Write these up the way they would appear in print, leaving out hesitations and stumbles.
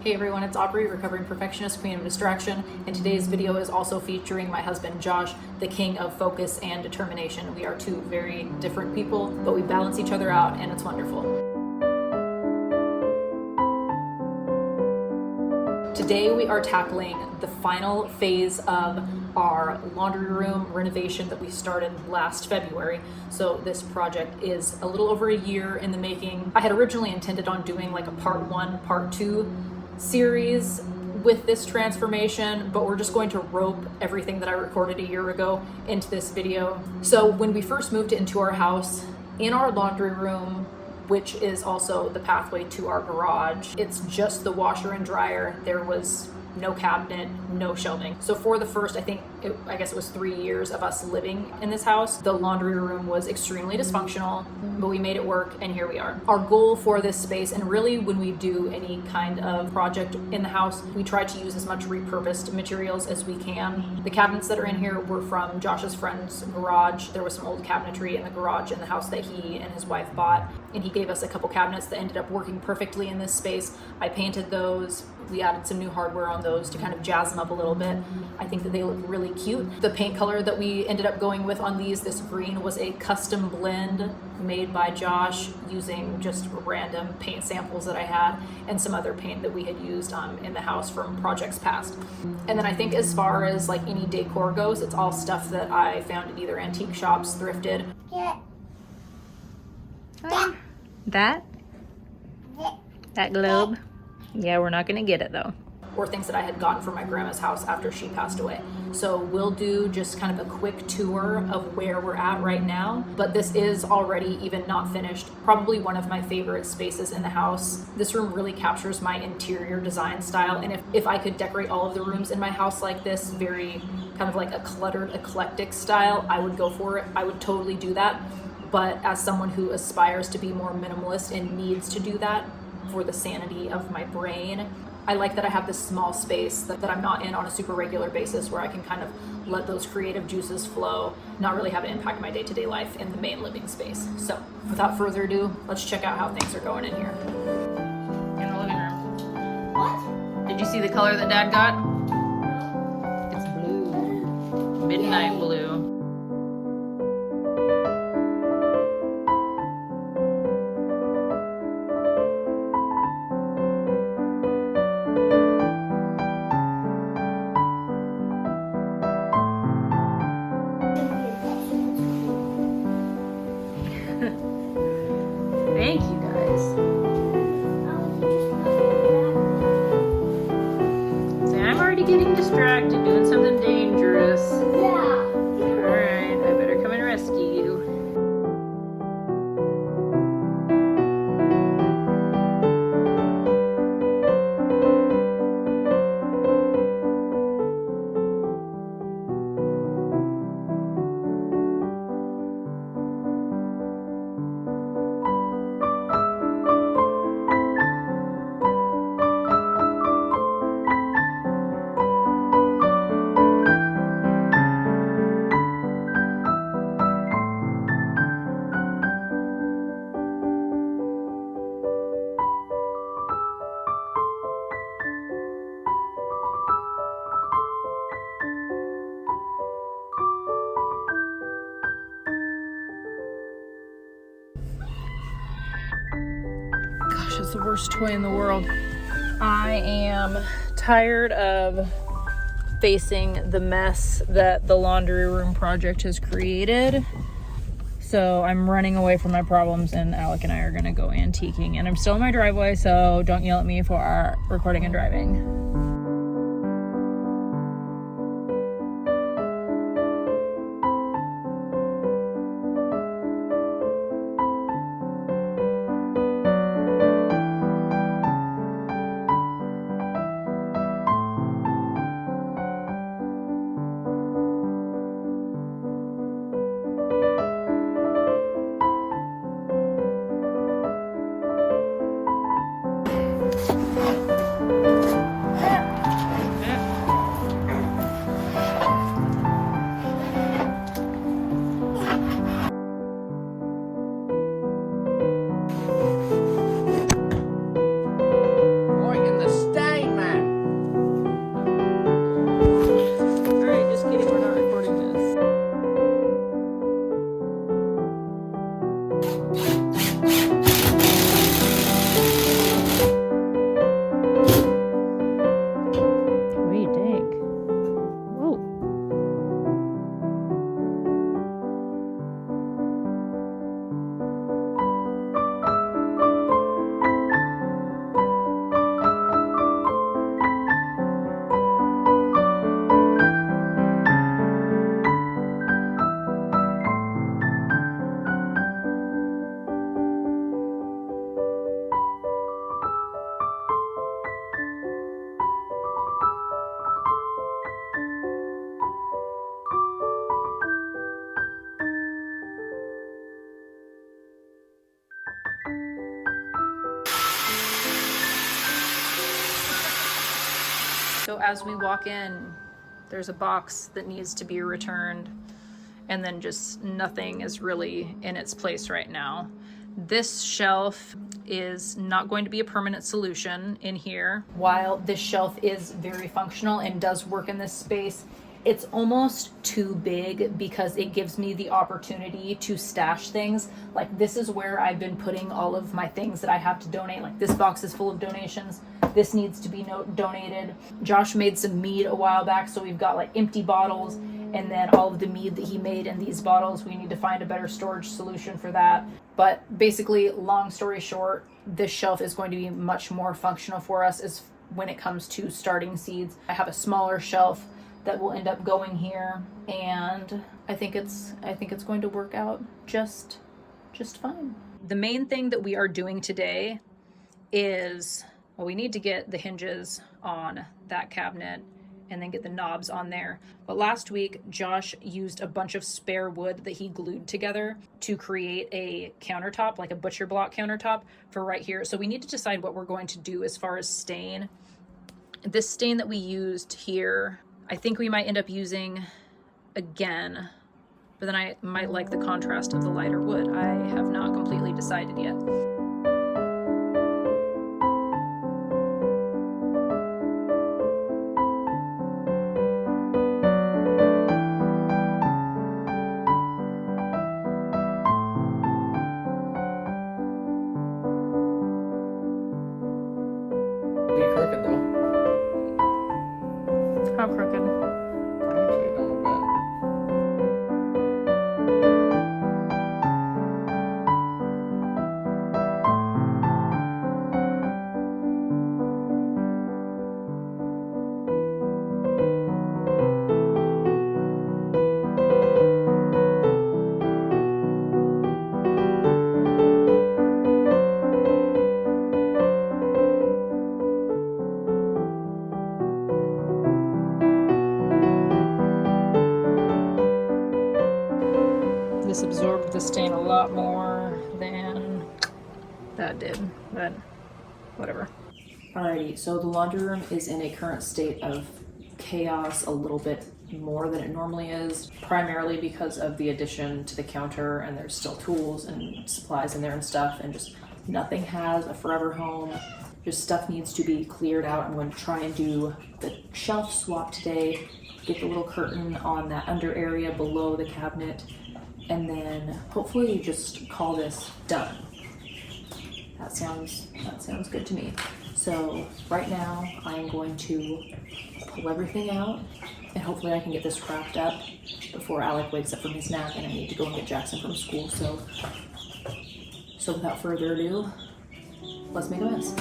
Hey everyone, it's Aubrey, recovering perfectionist, queen of distraction, and today's video is also featuring my husband Josh, the king of focus and determination. We are two very different people, but we balance each other out and it's wonderful. Today we are tackling the final phase of our laundry room renovation that we started last February. So this project is a little over a year in the making. I had originally intended on doing like a part 1, part 2 series with this transformation, but we're just going to rope everything that I recorded a year ago into this video. So when we first moved into our house, in our laundry room, which is also the pathway to our garage, it's just the washer and dryer. There was no cabinet, no shelving. So for the first, I guess it was 3 years of us living in this house, the laundry room was extremely dysfunctional, but we made it work and here we are. Our goal for this space, and really when we do any kind of project in the house, we try to use as much repurposed materials as we can. The cabinets that are in here were from Josh's friend's garage. There was some old cabinetry in the garage in the house that he and his wife bought, and he gave us a couple cabinets that ended up working perfectly in this space. I painted those. We added some new hardware on those to kind of jazz them up a little bit. I think that they look really cute. The paint color that we ended up going with on these, this green, was a custom blend made by Josh using just random paint samples that I had and some other paint that we had used in the house from projects past. And then I think as far as like any decor goes, it's all stuff that I found at either antique shops, thrifted. That globe? Yeah, we're not gonna get it though. Or things that I had gotten from my grandma's house after she passed away. So we'll do just kind of a quick tour of where we're at right now, but this is already even not finished. Probably one of my favorite spaces in the house. This room really captures my interior design style, and if I could decorate all of the rooms in my house like this, very kind of like a cluttered, eclectic style, I would go for it. I would totally do that. But as someone who aspires to be more minimalist and needs to do that for the sanity of my brain, I like that I have this small space that I'm not in on a super regular basis, where I can kind of let those creative juices flow, not really have it impact my day-to-day life in the main living space. So without further ado, let's check out how things are going in here. In the living room. What? Did you see the color that Dad got? It's blue. Midnight blue. Thank you guys. See, I'm already getting distracted doing something dangerous. Alright, I better come and rescue you. It's the worst toy in the world. I am tired of facing the mess that the laundry room project has created. So I'm running away from my problems, and Alec and I are gonna go antiquing. And I'm still in my driveway, so don't yell at me for recording and driving. So as we walk in, there's a box that needs to be returned, and then just nothing is really in its place right now. This shelf is not going to be a permanent solution in here. While this shelf is very functional and does work in this space, it's almost too big because it gives me the opportunity to stash things. Like, this is where I've been putting all of my things that I have to donate. Like, this box is full of donations. This needs to be donated. Josh made some mead a while back, so we've got like empty bottles, and then all of the mead that he made in these bottles, we need to find a better storage solution for that. But basically, long story short, this shelf is going to be much more functional for us as when it comes to starting seeds. I have a smaller shelf that will end up going here, and I think it's going to work out just fine. The main thing that we are doing today is, well, we need to get the hinges on that cabinet and then get the knobs on there. But last week, Josh used a bunch of spare wood that he glued together to create a countertop, like a butcher block countertop for right here. So we need to decide what we're going to do as far as stain. This stain that we used here, I think we might end up using again, but then I might like the contrast of the lighter wood. I have not completely decided yet. Be crooked though. How crooked? Actually, don't look bad. This absorbed the stain a lot more than that did, but whatever. Alrighty, so the laundry room is in a current state of chaos, a little bit more than it normally is, primarily because of the addition to the counter, and there's still tools and supplies in there and stuff, and just nothing has a forever home. Just stuff needs to be cleared out. I'm going to try and do the shelf swap today, get the little curtain on that under area below the cabinet, and then hopefully just call this done. That sounds good to me. So right now I'm going to pull everything out, and hopefully I can get this wrapped up before Alec wakes up from his nap and I need to go and get Jackson from school. So without further ado, let's make a mess.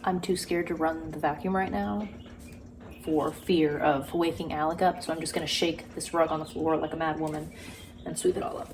I'm too scared to run the vacuum right now for fear of waking Alec up, so I'm just gonna shake this rug on the floor like a mad woman and sweep it all up.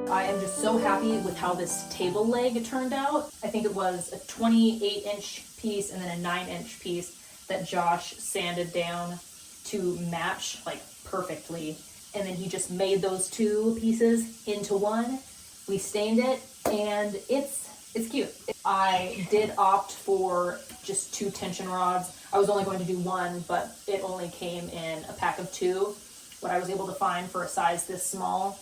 I am just so happy with how this table leg turned out. I think it was a 28-inch piece and then a 9-inch piece that Josh sanded down to match like perfectly. And then he just made those two pieces into one. We stained it, and it's cute. I did opt for just 2 tension rods. I was only going to do one, but it only came in a pack of 2. what I was able to find for a size this small.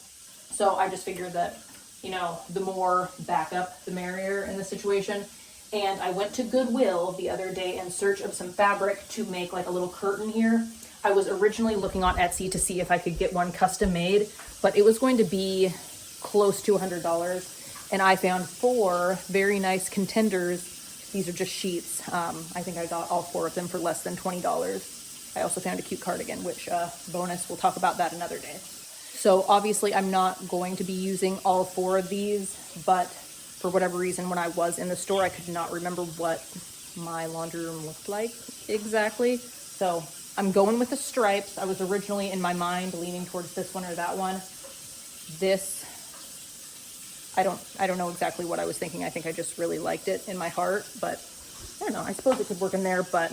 So I just figured that, you know, the more backup, the merrier in this situation. And I went to Goodwill the other day in search of some fabric to make like a little curtain here. I was originally looking on Etsy to see if I could get one custom made, but it was going to be close to $100. And I found 4 very nice contenders. These are just sheets. I think I got all 4 of them for less than $20. I also found a cute cardigan, which bonus, we'll talk about that another day. So obviously I'm not going to be using all 4 of these, but for whatever reason, when I was in the store, I could not remember what my laundry room looked like exactly. So I'm going with the stripes. I was originally in my mind leaning towards this one or that one. This, I don't know exactly what I was thinking. I think I just really liked it in my heart, but I don't know. I suppose it could work in there, but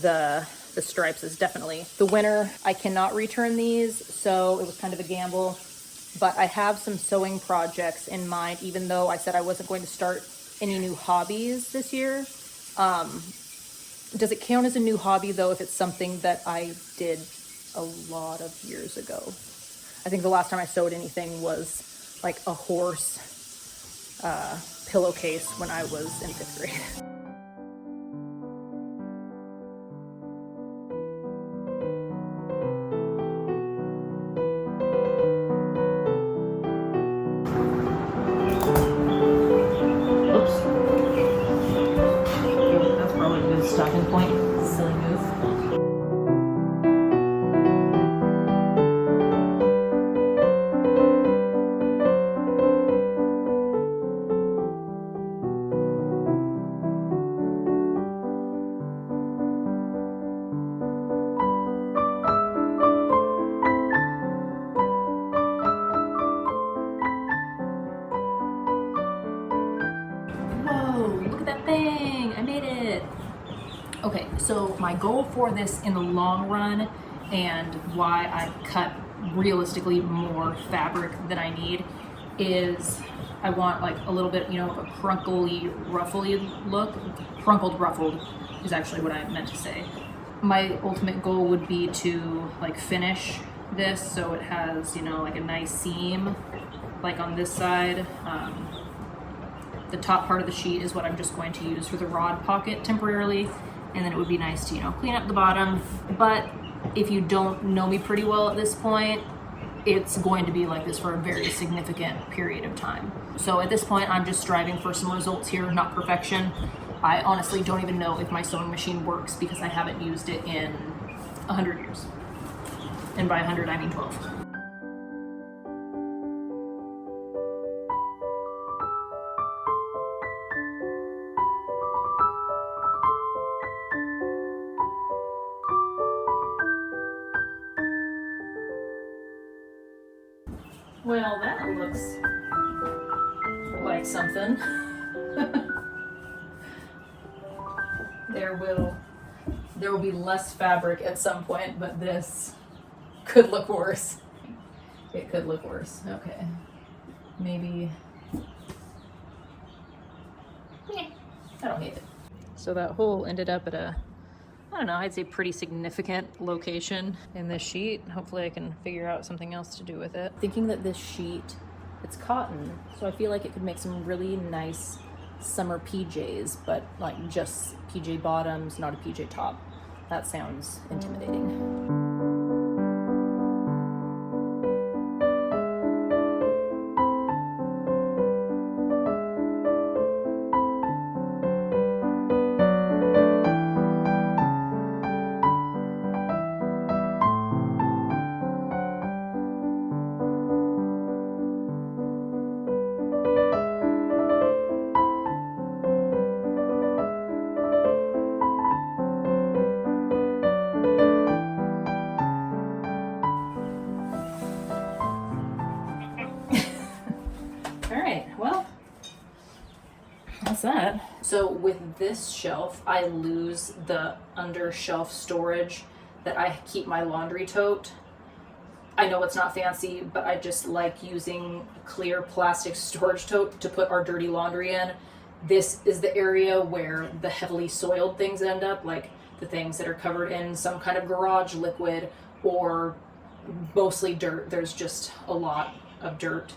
the stripes is definitely the winner. I cannot return these, so it was kind of a gamble. But I have some sewing projects in mind, even though I said I wasn't going to start any new hobbies this year. Does it count as a new hobby, though, if it's something that I did a lot of years ago? I think the last time I sewed anything was like a horse pillowcase when I was in 5th grade. Stopping point, silly move. Whoa, look at that thing, I made it. Okay, so my goal for this in the long run, and why I cut realistically more fabric than I need, is I want like a little bit, you know, of a crunkly, ruffly look. Crunkled, ruffled is actually what I meant to say. My ultimate goal would be to like finish this so it has, you know, like a nice seam, like on this side. The top part of the sheet is what I'm just going to use for the rod pocket temporarily. And then it would be nice to, you know, clean up the bottom. But if you don't know me pretty well at this point, it's going to be like this for a very significant period of time. So at this point, I'm just striving for some results here, not perfection. I honestly don't even know if my sewing machine works because I haven't used it in 100 years. And by 100, I mean 12. Well, that looks like something. There will be less fabric at some point, but this could look worse. It could look worse. Okay. Maybe. I don't hate it. So that hole ended up at a, I don't know, I'd say pretty significant location in this sheet. Hopefully I can figure out something else to do with it. Thinking that this sheet, it's cotton, so I feel like it could make some really nice summer PJs, but like just PJ bottoms, not a PJ top. That sounds intimidating. That. So with this shelf, I lose the under shelf storage that I keep my laundry tote. I know it's not fancy, but I just like using a clear plastic storage tote to put our dirty laundry in. This is the area where the heavily soiled things end up, like the things that are covered in some kind of garage liquid or mostly dirt. There's just a lot of dirt.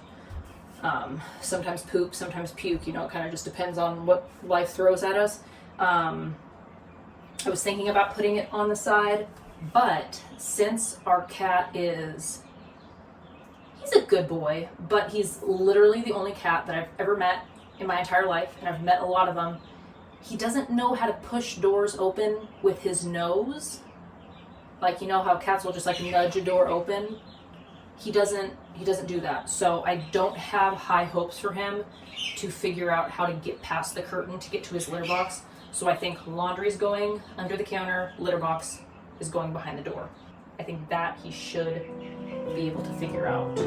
Sometimes poop, sometimes puke, you know, it kind of just depends on what life throws at us. I was thinking about putting it on the side, but since our cat he's a good boy, but he's literally the only cat that I've ever met in my entire life, and I've met a lot of them. He doesn't know how to push doors open with his nose. Like, you know how cats will just like nudge a door open? He doesn't do that. So I don't have high hopes for him to figure out how to get past the curtain to get to his litter box. So I think laundry's going under the counter, litter box is going behind the door. I think that he should be able to figure out.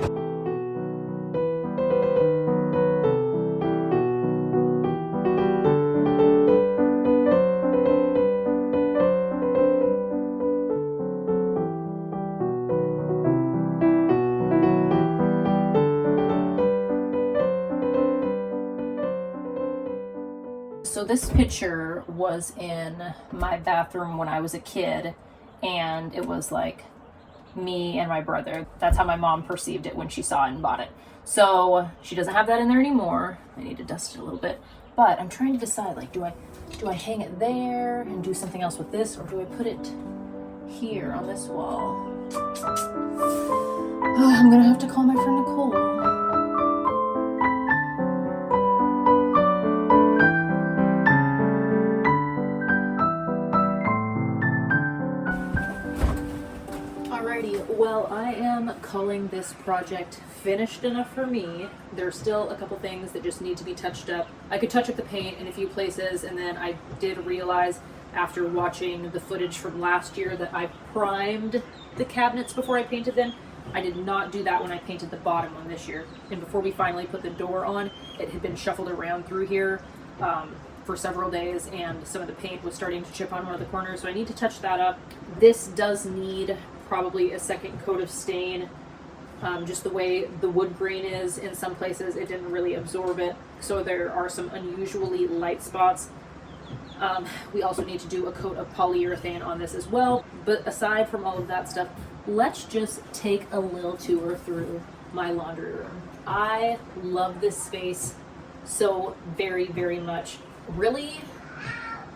So this picture was in my bathroom when I was a kid, and it was like me and my brother. That's how my mom perceived it when she saw it and bought it. So she doesn't have that in there anymore. I need to dust it a little bit, but I'm trying to decide, like, do I hang it there and do something else with this, or do I put it here on this wall? I'm gonna have to call my friend Nicole. Well, I am calling this project finished enough for me. There's still a couple things that just need to be touched up. I could touch up the paint in a few places, and then I did realize after watching the footage from last year that I primed the cabinets before I painted them. I did not do that when I painted the bottom one this year. And before we finally put the door on, it had been shuffled around through here for several days, and some of the paint was starting to chip on one of the corners, so I need to touch that up. This does need probably a second coat of stain. Just the way the wood grain is in some places, it didn't really absorb it, so there are some unusually light spots. We also need to do a coat of polyurethane on this as well. But aside from all of that stuff, let's just take a little tour through my laundry room. I love this space so very, very much. Really,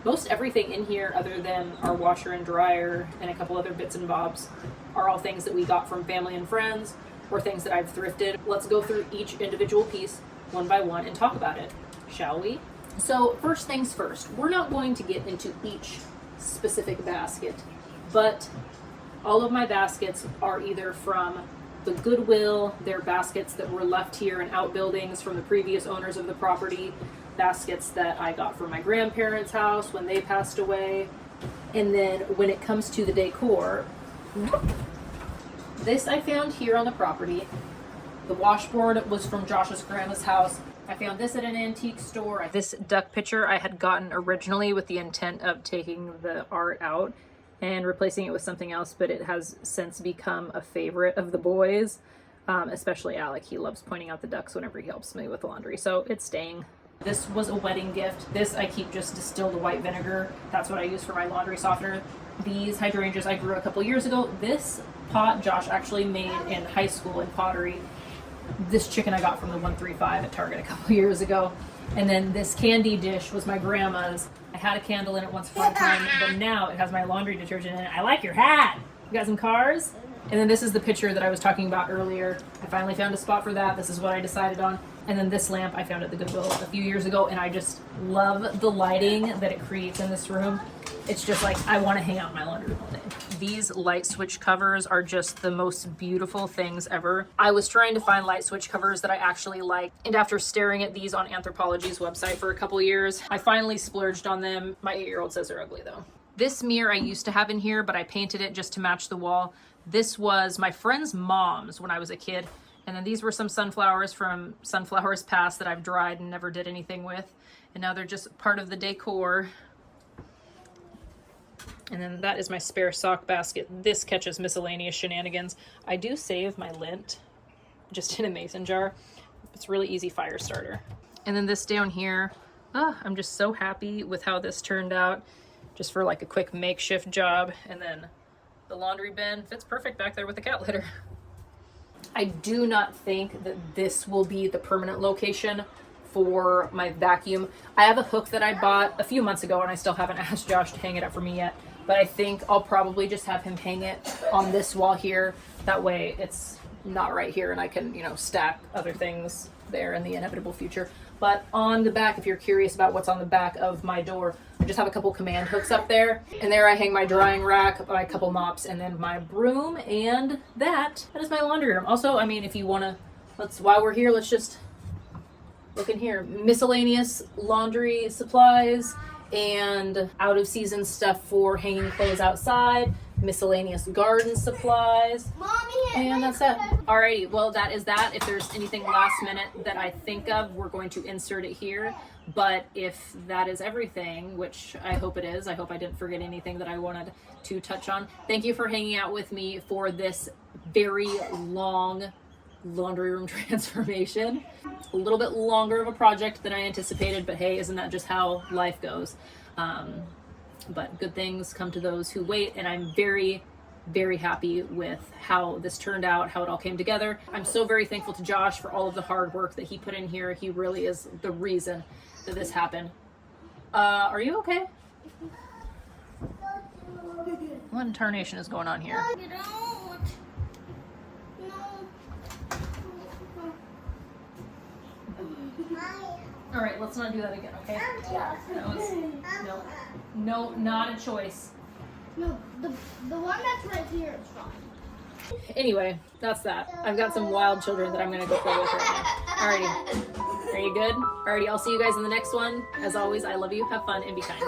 most everything in here, other than our washer and dryer and a couple other bits and bobs, are all things that we got from family and friends or things that I've thrifted. Let's go through each individual piece one by one and talk about it, shall we? So first things first, we're not going to get into each specific basket, but all of my baskets are either from the Goodwill, they're baskets that were left here in outbuildings from the previous owners of the property, baskets that I got from my grandparents' house when they passed away. And then when it comes to the decor, this I found here on the property. The washboard was from Josh's grandma's house. I found this at an antique store. This duck picture I had gotten originally with the intent of taking the art out and replacing it with something else, but it has since become a favorite of the boys, especially Alec. He loves pointing out the ducks whenever he helps me with the laundry, so it's staying. This was a wedding gift. This I keep just distilled white vinegar. That's what I use for my laundry softener. These hydrangeas I grew a couple years ago. This pot Josh actually made in high school in pottery. This chicken I got from the 135 at Target a couple years ago. And then this candy dish was my grandma's. I had a candle in it once upon a time, but now it has my laundry detergent in it. I like your hat. You got some cars? And then this is the picture that I was talking about earlier. I finally found a spot for that. This is what I decided on. And then this lamp I found at the Goodwill a few years ago, and I just love the lighting that it creates in this room. It's just like, I want to hang out in my laundry room all day. These light switch covers are just the most beautiful things ever. I was trying to find light switch covers that I actually like, and after staring at these on Anthropologie's website for a couple years, I finally splurged on them. My 8-year-old says they're ugly though. This mirror I used to have in here, but I painted it just to match the wall. This was my friend's mom's when I was a kid. And then these were some sunflowers from sunflowers past that I've dried and never did anything with. And now they're just part of the decor. And then that is my spare sock basket. This catches miscellaneous shenanigans. I do save my lint just in a mason jar. It's really easy fire starter. And then this down here, I'm just so happy with how this turned out, just for like a quick makeshift job. And then The laundry bin fits perfect back there with the cat litter. I do not think that this will be the permanent location for my vacuum. I have a hook that I bought a few months ago and I still haven't asked Josh to hang it up for me yet, but I think I'll probably just have him hang it on this wall here. That way it's not right here and I can, you know, stack other things there in the inevitable future. But on the back, if you're curious about what's on the back of my door, I just have a couple command hooks up there. And there I hang my drying rack, my couple mops, and then my broom, and that is my laundry room. Also, I mean, if you wanna, while we're here, let's just look in here. Miscellaneous laundry supplies and out of season stuff for hanging clothes outside, miscellaneous garden supplies, and that's it. Alrighty, well that is that. If there's anything last minute that I think of, we're going to insert it here. But if that is everything, which I hope it is, I hope I didn't forget anything that I wanted to touch on. Thank you for hanging out with me for this very long laundry room transformation. A little bit longer of a project than I anticipated, but hey, isn't that just how life goes? But good things come to those who wait, and I'm very, very happy with how this turned out, how it all came together. I'm so very thankful to Josh for all of the hard work that he put in here. He really is the reason that this happened. Are you okay? What in tarnation is going on here? All right, let's not do that again, okay? That was, no, not a choice. No, the one that's right here is fine. Anyway, that's that. I've got some wild children that I'm gonna go play with right now. Alrighty, are you good? Alrighty, I'll see you guys in the next one. As always, I love you, have fun, and be kind.